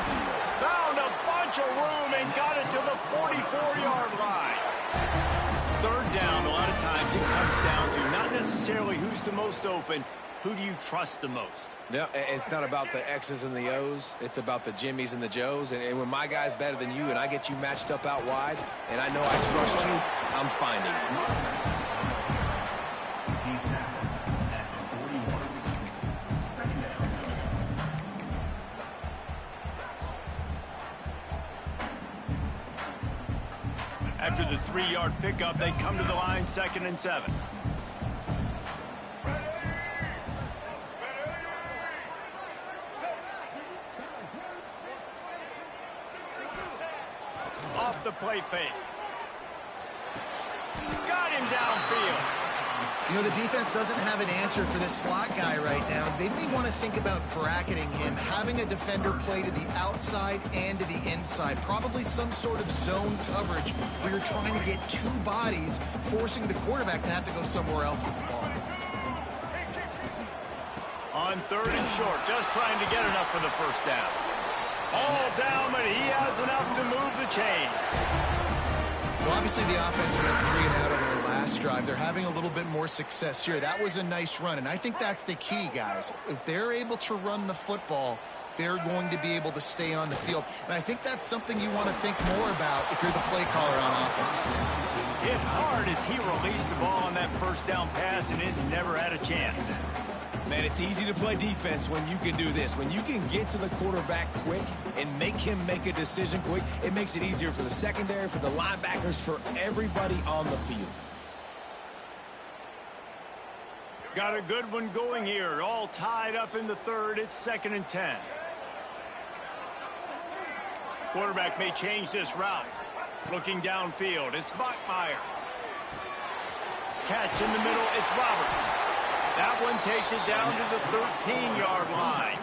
[SPEAKER 1] Found a bunch of room and got it to the 44-yard line. 3rd down, a lot of times it comes down to not necessarily who's the most open, who do you trust the most?
[SPEAKER 3] Yeah, it's not about the X's and the O's. It's about the Jimmies and the Joes. And when my guy's better than you and I get you matched up out wide, and I know I trust you, I'm finding it.
[SPEAKER 1] After the 3-yard pickup, they come to the line, 2nd and 7. Off the play fake. Got him downfield.
[SPEAKER 2] You know, the defense doesn't have an answer for this slot guy right now. They may want to think about bracketing him, having a defender play to the outside and to the inside. Probably some sort of zone coverage where you're trying to get 2 bodies, forcing the quarterback to have to go somewhere else with the ball.
[SPEAKER 1] On 3rd and short, just trying to get enough for the 1st down. All down, but he has enough to move the chains.
[SPEAKER 2] Well, obviously the offense went 3 and out on their last drive. They're having a little bit more success here. That was a nice run, and I think that's the key, guys. If they're able to run the football, they're going to be able to stay on the field. And I think that's something you want to think more about if you're the play caller on offense.
[SPEAKER 1] Hit hard as he released the ball on that 1st down pass, and it never had a chance.
[SPEAKER 3] Man, it's easy to play defense when you can do this. When you can get to the quarterback quick and make him make a decision quick, it makes it easier for the secondary, for the linebackers, for everybody on the field.
[SPEAKER 1] Got a good one going here. All tied up in the 3rd. It's 2nd and 10. Quarterback may change this route. Looking downfield, it's Bachmeier. Catch in the middle, it's Roberts. That one takes it down to the 13-yard line.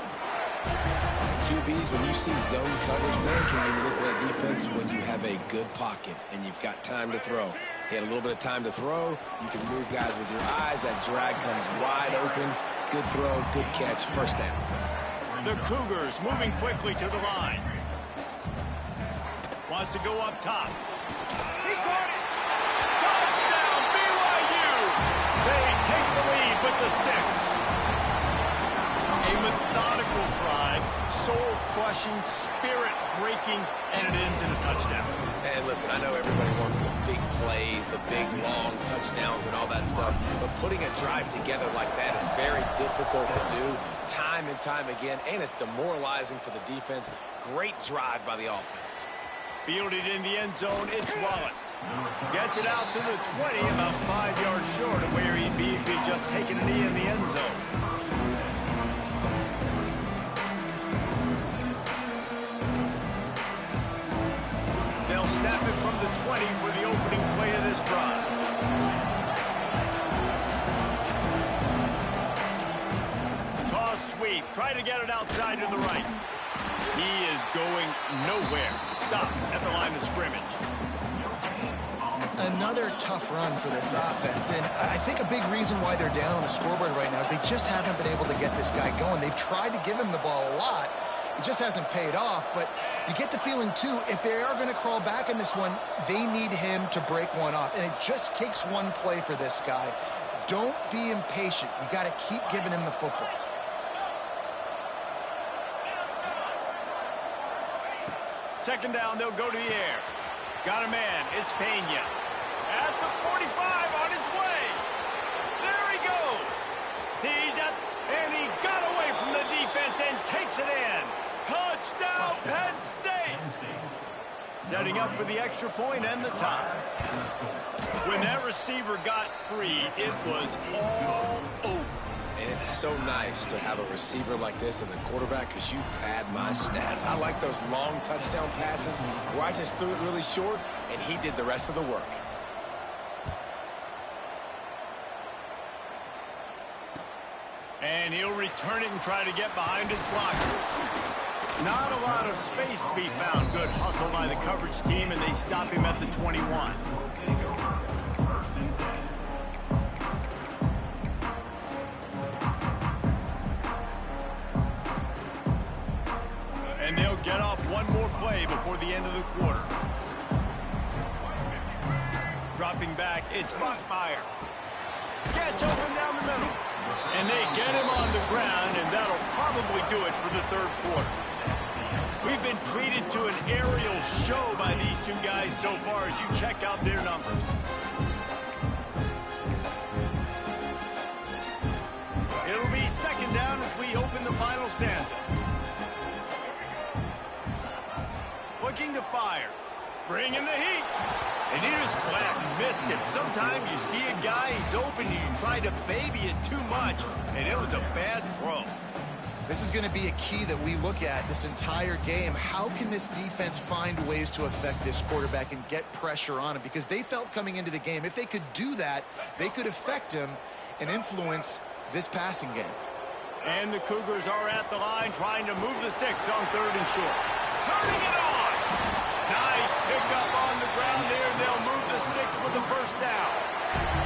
[SPEAKER 3] QBs, when you see zone coverage, man, can you manipulate defense when you have a good pocket and you've got time to throw? He had a little bit of time to throw. You can move guys with your eyes. That drag comes wide open. Good throw, good catch, 1st down.
[SPEAKER 1] The Cougars moving quickly to the line. Wants to go up top. He caught it! Touchdown, BYU! They take the lead with the 6. A methodical drive, soul-crushing, spirit-breaking, and it ends in a touchdown.
[SPEAKER 3] And listen, I know everybody wants the big plays, the big, long touchdowns and all that stuff, but putting a drive together like that is very difficult to do time and time again, and it's demoralizing for the defense. Great drive by the offense.
[SPEAKER 1] Fielded in the end zone, it's Wallace. Gets it out to the 20, about 5 yards short of where he'd be if he'd just taken a knee in the end zone. They'll snap it from the 20 for the opening play of this drive. Toss sweep, try to get it outside to the right. He is going nowhere. Stop at the line of scrimmage.
[SPEAKER 2] Another tough run for this offense, and I think a big reason why they're down on the scoreboard right now is they just haven't been able to get this guy going. They've tried to give him the ball a lot. It just hasn't paid off, but you get the feeling, too, if they are going to crawl back in this one, they need him to break one off, and it just takes one play for this guy. Don't be impatient. You got to keep giving him the football.
[SPEAKER 1] Second down, they'll go to the air. Got a man, it's Pena. At the 45, on his way. There he goes. He's at, and he got away from the defense and takes it in. Touchdown, Penn State. Setting up for the extra point and the tie. When that receiver got free, it was all over.
[SPEAKER 3] And it's so nice to have a receiver like this as a quarterback because you pad my stats. I like those long touchdown passes where I just threw it really short and he did the rest of the work.
[SPEAKER 1] And he'll return it and try to get behind his blockers. Not a lot of space to be found. Good hustle by the coverage team, and they stop him at the 21. And they'll get off one more play before the end of the quarter. Dropping back, it's Bachmeier. Gets open down the middle. And they get him on the ground, and that'll probably do it for the third quarter. We've been treated to an aerial show by these two guys so far as you check out their numbers. It'll be second down as we open the final stanza. Looking to fire. Bringing the heat. And he just flat missed him. Sometimes you see a guy, he's open, and you try to baby it too much, and it was a bad throw.
[SPEAKER 2] This is going to be a key that we look at this entire game. How can this defense find ways to affect this quarterback and get pressure on him? Because they felt coming into the game, if they could do that, they could affect him and influence this passing game.
[SPEAKER 1] And the Cougars are at the line trying to move the sticks on third and short. Turning it on! Nice pickup on the ground there. They'll move the sticks with the first down.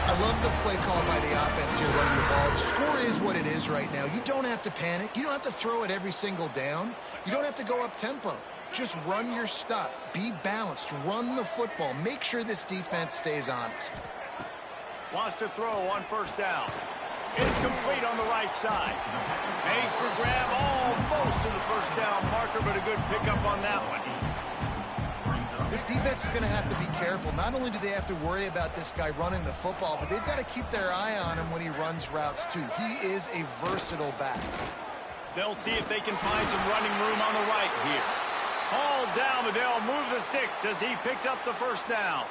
[SPEAKER 2] I love the play call by the offense here running the ball. The score is what it is right now. You don't have to panic. You don't have to throw it every single down. You don't have to go up tempo. Just run your stuff. Be balanced. Run the football. Make sure this defense stays honest.
[SPEAKER 1] Wants to throw on first down. It's complete on the right side. Aims for grab almost to the first down marker, but a good pickup on that one.
[SPEAKER 2] This defense is going to have to be careful. Not only do they have to worry about this guy running the football, but they've got to keep their eye on him when he runs routes too. He is a versatile back.
[SPEAKER 1] They'll see if they can find some running room on the right here. Hauled down, but they'll move the sticks as he picks up the first down.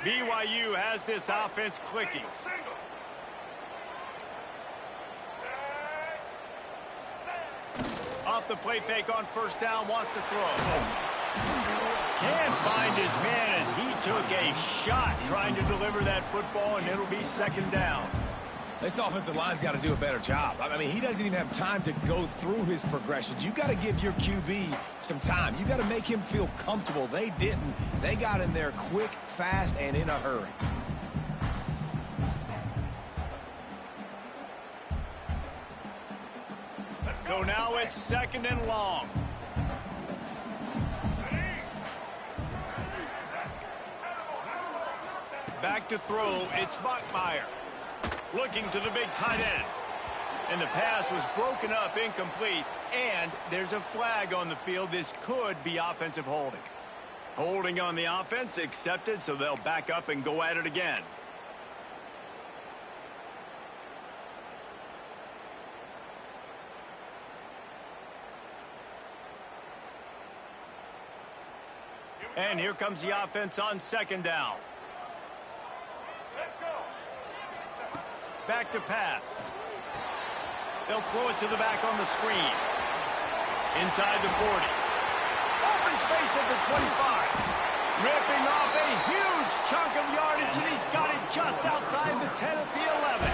[SPEAKER 1] BYU has this offense clicking. Off the play fake on first down, wants to throw. Can't find his man as he took a shot trying to deliver that football, and it'll be second down.
[SPEAKER 3] This offensive line's got to do a better job. I mean, he doesn't even have time to go through his progressions. You got to give your QB some time. You got to make him feel comfortable. They didn't. They got in there quick, fast, and in a hurry.
[SPEAKER 1] So now it's second and long. Back to throw, it's Bachmeier. Looking to the big tight end. And the pass was broken up, incomplete, and there's a flag on the field. This could be offensive holding. Holding on the offense, accepted, so they'll back up and go at it again. And here comes the offense on second down.
[SPEAKER 4] Let's go.
[SPEAKER 1] Back to pass. They'll throw it to the back on the screen. Inside the 40. Open space at the 25. Ripping off a huge chunk of yardage, and he's got it just outside the 10 at the 11.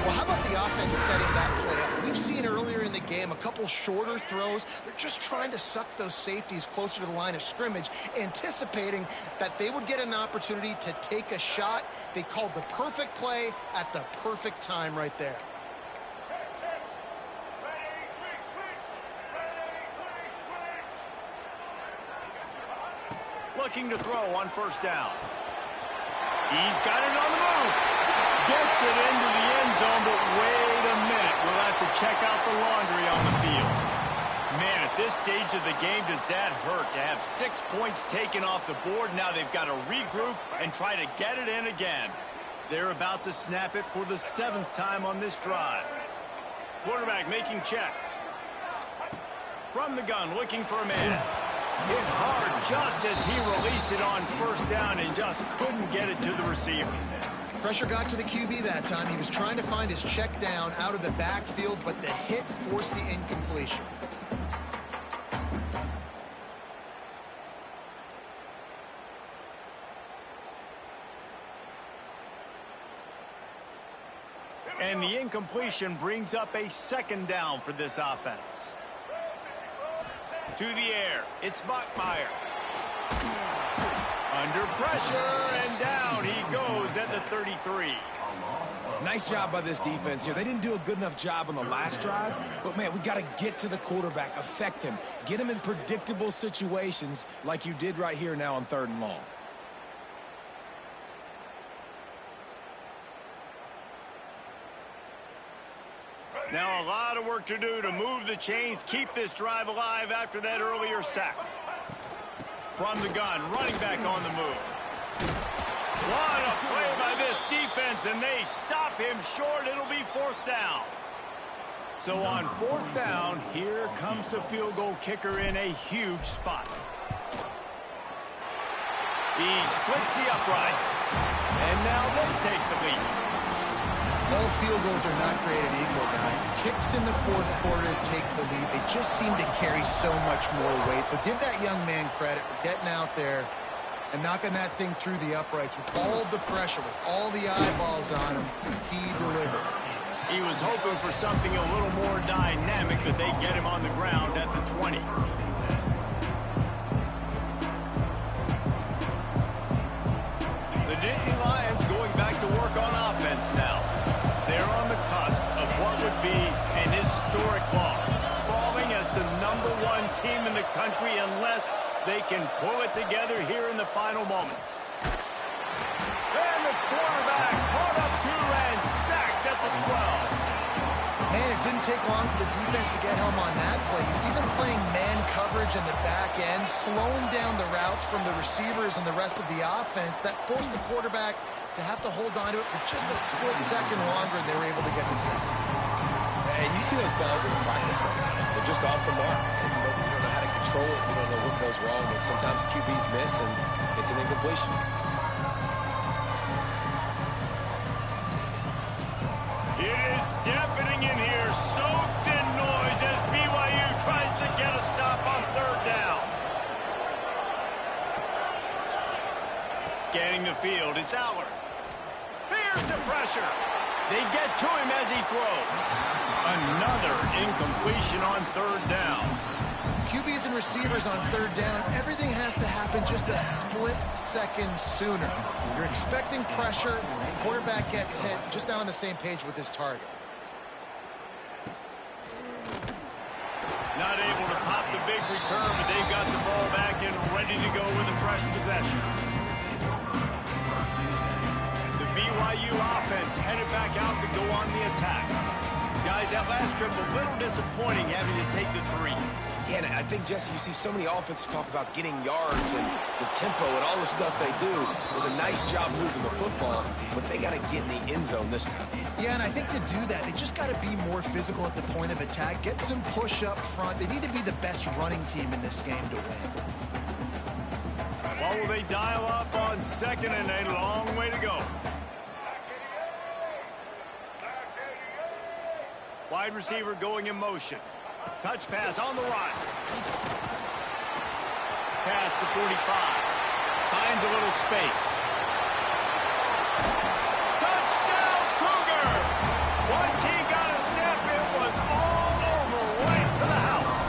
[SPEAKER 2] Well, how about the offense setting that play up? We've seen earlier in the game a couple shorter throws. They're just trying to suck those safeties closer to the line of scrimmage, anticipating that they would get an opportunity to take a shot. They called the perfect play at the perfect time right there.
[SPEAKER 4] Check. Ready, switch.
[SPEAKER 1] Looking to throw on first down. He's got it on the move. Gets it into the end zone, but wait a minute. We'll have to check out the laundry on the field. Man, at this stage of the game, does that hurt to have 6 points taken off the board? Now they've got to regroup and try to get it in again. They're about to snap it for the 7th time on this drive. Quarterback making checks. From the gun, looking for a man. Hit hard just as he released it on first down and just couldn't get it to the receiver.
[SPEAKER 2] Pressure got to the QB that time. He was trying to find his check down out of the backfield, but the hit forced the incompletion.
[SPEAKER 1] And the incompletion brings up a second down for this offense. To the air, it's Bachmeier. Under pressure, and down he goes at the 33.
[SPEAKER 3] Nice job by this defense here. They didn't do a good enough job on the last drive, but, man, we got to get to the quarterback, affect him, get him in predictable situations like you did right here now on 3rd and long.
[SPEAKER 1] Now a lot of work to do to move the chains, keep this drive alive after that earlier sack. From the gun, running back on the move. What a play by this defense, and they stop him short. It'll be 4th down. So on 4th down, here comes the field goal kicker in a huge spot. He splits the uprights, and now they take the lead.
[SPEAKER 2] All field goals are not created equal, guys. Kicks in the 4th quarter take the lead. They just seem to carry so much more weight. So give that young man credit for getting out there and knocking that thing through the uprights with all of the pressure, with all the eyeballs on him. He delivered.
[SPEAKER 1] He was hoping for something a little more dynamic, but they get him on the ground at the 20. The Nittany Lions going back to work on offense now. They're on the cusp of what would be an historic loss, falling as the #1 team in the country unless they can pull it together here in the final moments. And the quarterback caught up to and sacked at the 12.
[SPEAKER 2] Man, it didn't take long for the defense to get home on that play. You see them playing man coverage in the back end, slowing down the routes from the receivers and the rest of the offense. That forced the quarterback to have to hold on to it for just a split second longer, and they were able to get the sack.
[SPEAKER 3] And you see those balls in practice sometimes. They're just off the mark. And you don't know how to control it. You don't know what goes wrong. But sometimes QBs miss, and it's an incompletion.
[SPEAKER 1] It is deafening in here, soaked in noise as BYU tries to get a stop on 3rd down. Scanning the field, it's Aller. Here's the pressure. They get to him as he throws. Another incompletion on 3rd down.
[SPEAKER 2] QBs and receivers on 3rd down, everything has to happen just a split second sooner. You're expecting pressure, the quarterback gets hit, just not on the same page with his target.
[SPEAKER 1] Not able to pop the big return, but they've got the ball back and ready to go with a fresh possession. The BYU offense headed back out to go on the attack. Guys, that last trip a little disappointing having to take the 3.
[SPEAKER 3] Yeah, and I think, Jesse, you see so many offenses talk about getting yards and the tempo and all the stuff they do. It was a nice job moving the football, but they got to get in the end zone this time.
[SPEAKER 2] Yeah, and I think to do that, they just got to be more physical at the point of attack, get some push up front. They need to be the best running team in this game to win.
[SPEAKER 1] What will they dial up on 2nd and a long way to go? Wide receiver going in motion. Touch pass on the run. Pass to 45. Finds a little space. Touchdown, Cougar! Once he got a step, it was all over, right to the house.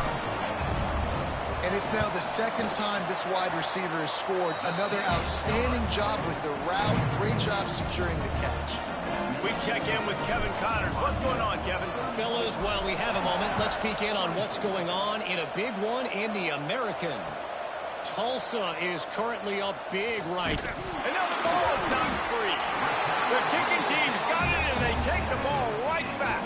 [SPEAKER 2] And it's now the 2nd time this wide receiver has scored. Another outstanding job with the route. Great job securing the catch.
[SPEAKER 1] We check in with Kevin Connors. What's going on, Kevin?
[SPEAKER 5] Fellas, while we have a moment, let's peek in on what's going on in a big one in the American. Tulsa is currently up big right.
[SPEAKER 1] And now the ball is knocked free. The kicking team's got it, and they take the ball right back.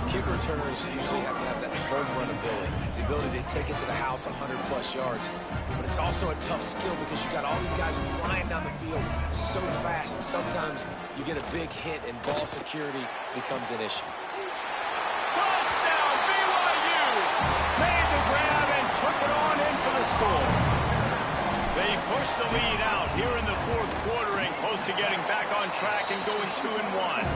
[SPEAKER 3] Kick returners usually have to have that home run ability, the ability to take it to the house 100-plus yards. But it's also a tough skill because you got all these guys flying down the field so fast. Sometimes you get a big hit and ball security becomes an issue.
[SPEAKER 1] Touchdown, BYU! Made the grab and took it on in for the score. They push the lead out here in the 4th quarter and close to getting back on track and going 2-1.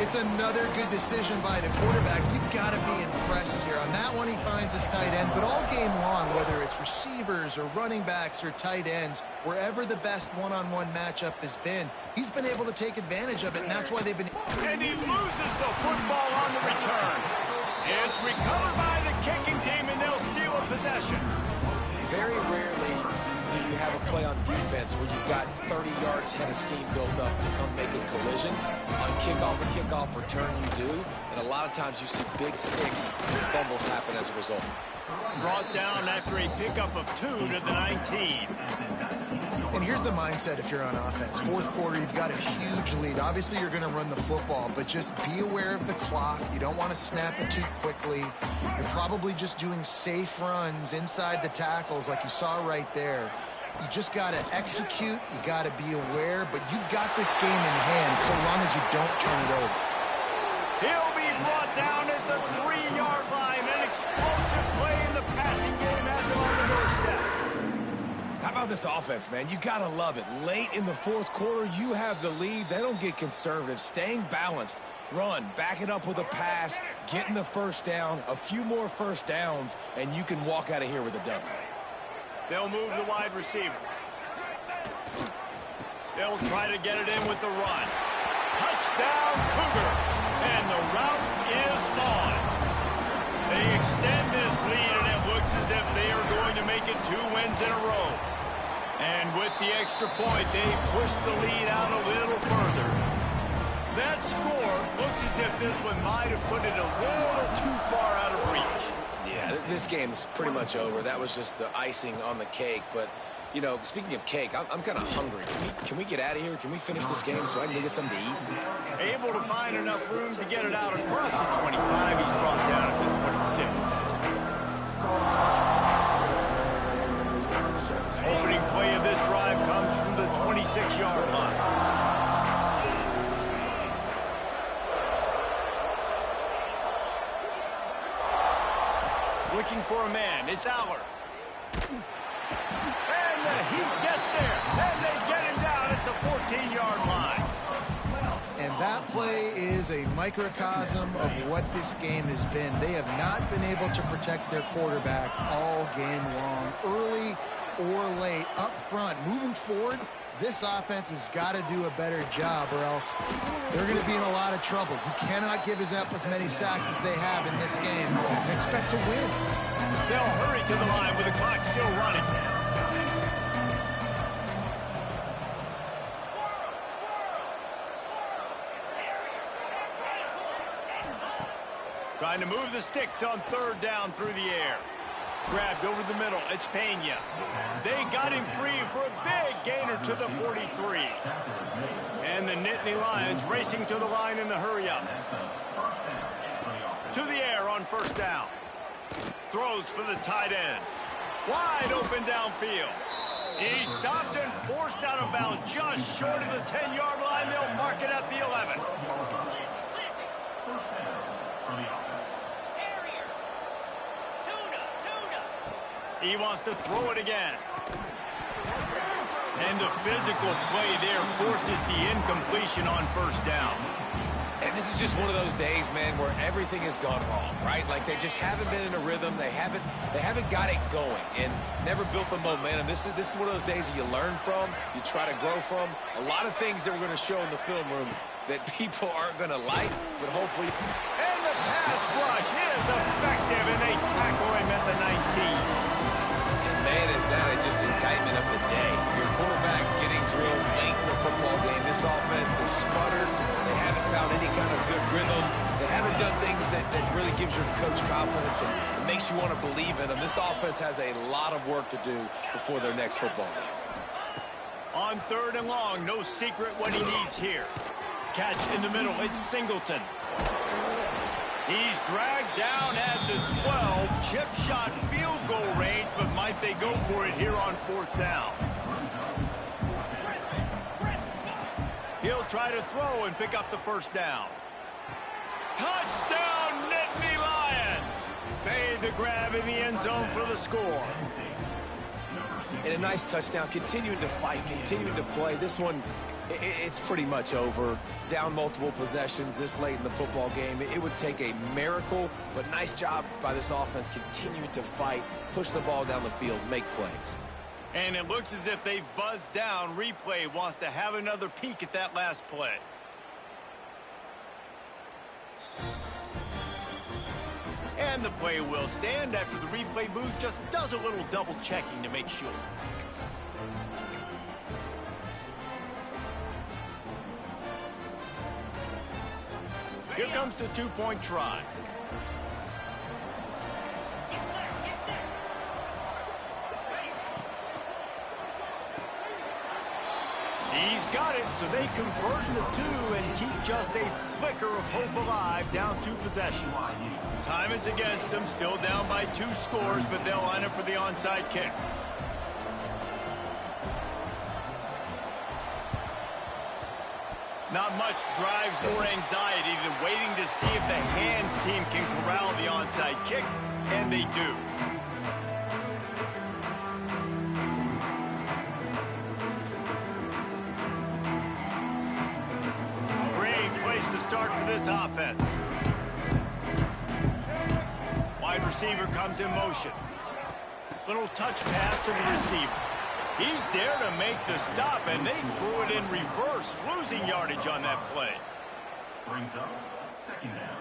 [SPEAKER 2] It's another good decision by the quarterback. You've got to be impressed here. On that one, he finds his tight end. But all game long, whether it's receivers or running backs or tight ends, wherever the best one-on-one matchup has been, he's been able to take advantage of it, and that's why they've been...
[SPEAKER 1] And he loses the football on the return. It's recovered by the kicking team, and they'll steal a possession.
[SPEAKER 3] Very rarely do you have a play on defense where you've got 30 yards head of steam built up to come make a collision? On kickoff return you do, and a lot of times you see big sticks and fumbles happen as a result.
[SPEAKER 1] Brought down after a pickup of 2 to the 19.
[SPEAKER 2] And here's the mindset if you're on offense. Fourth quarter, you've got a huge lead. Obviously, you're going to run the football, but just be aware of the clock. You don't want to snap it too quickly. You're probably just doing safe runs inside the tackles like you saw right there. You just got to execute. You got to be aware, but you've got this game in hand so long as you don't turn it over.
[SPEAKER 1] He'll be brought down at the 3-yard line. An explosive play in the passing game has him on the doorstep.
[SPEAKER 3] How about this offense, man? You got to love it. Late in the fourth quarter, you have the lead. They don't get conservative. Staying balanced. Run, back it up with a pass, getting the first down, a few more first downs, and you can walk out of here with a W.
[SPEAKER 1] They'll move the wide receiver. They'll try to get it in with the run. Touchdown, Cougar. And the route is on. They extend this lead, and it looks as if they are going to make it 2 wins in a row. And with the extra point, they push the lead out a little further. That score looks as if this one might have put it a little too far out of reach.
[SPEAKER 3] Yeah, this game's pretty much over. That was just the icing on the cake. But, you know, speaking of cake, I'm kind of hungry. Can we get out of here? Can we finish this game so I can go get something to eat?
[SPEAKER 1] Able to find enough room to get it out across the 25. He's brought down at the 26. Opening play of this drive comes from the 26-yard line. Looking for a man. It's Aller. And the Heat gets there. And they get him down at the 14-yard line.
[SPEAKER 2] And that play is a microcosm of what this game has been. They have not been able to protect their quarterback all game long, early or late, up front. Moving forward, this offense has got to do a better job, or else they're going to be in a lot of trouble. You cannot give up as many sacks as they have in this game and expect to win.
[SPEAKER 1] They'll hurry to the line with the clock still running. Trying to move the sticks on 3rd down through the air. Grabbed over the middle. It's Pena. They got him free for a big gainer to the 43. And the Nittany Lions racing to the line in the hurry-up. To the air on 1st down. Throws for the tight end. Wide open downfield. He stopped and forced out of bounds just short of the 10-yard line. They'll mark it at the 11. He wants to throw it again. And the physical play there forces the incompletion on 1st down.
[SPEAKER 3] And this is just one of those days, man, where everything has gone wrong, right? Like they just haven't been in a rhythm. They haven't got it going and never built the momentum. This is one of those days that you learn from, you try to grow from. A lot of things that we're going to show in the film room that people aren't going to like, but hopefully.
[SPEAKER 1] And the pass rush is effective, and they tackle him at the 19.
[SPEAKER 3] Man, is that just indictment of the day. Your quarterback getting drilled late in the football game. This offense has sputtered. They haven't found any kind of good rhythm. They haven't done things that really gives your coach confidence and makes you want to believe in them. This offense has a lot of work to do before their next football game.
[SPEAKER 1] On 3rd and long, no secret what he needs here. Catch in the middle, it's Singleton. He's dragged down at the 12. Chip shot field goal range, but might they go for it here on 4th down? He'll try to throw and pick up the 1st down. Touchdown, Nittany Lions! Made the grab in the end zone for the score.
[SPEAKER 3] And a nice touchdown, continuing to fight, continuing to play. This one, it's pretty much over. Down multiple possessions this late in the football game. It would take a miracle, but nice job by this offense continuing to fight, push the ball down the field, make plays.
[SPEAKER 1] And it looks as if they've buzzed down. Replay wants to have another peek at that last play. And the play will stand after the replay booth just does a little double checking to make sure. Here comes the two-point try. He's got it, so they convert the two and keep just a flicker of hope alive, down 2 possessions. Time is against them, still down by 2 scores, but they'll line up for the onside kick. Not much drives nor anxiety than waiting to see if the hands team can corral the onside kick, and they do. Great place to start for this offense. Wide receiver comes in motion. Little touch pass to the receiver. He's there to make the stop, and they threw it in reverse, losing yardage on that play.
[SPEAKER 6] Brings up second down.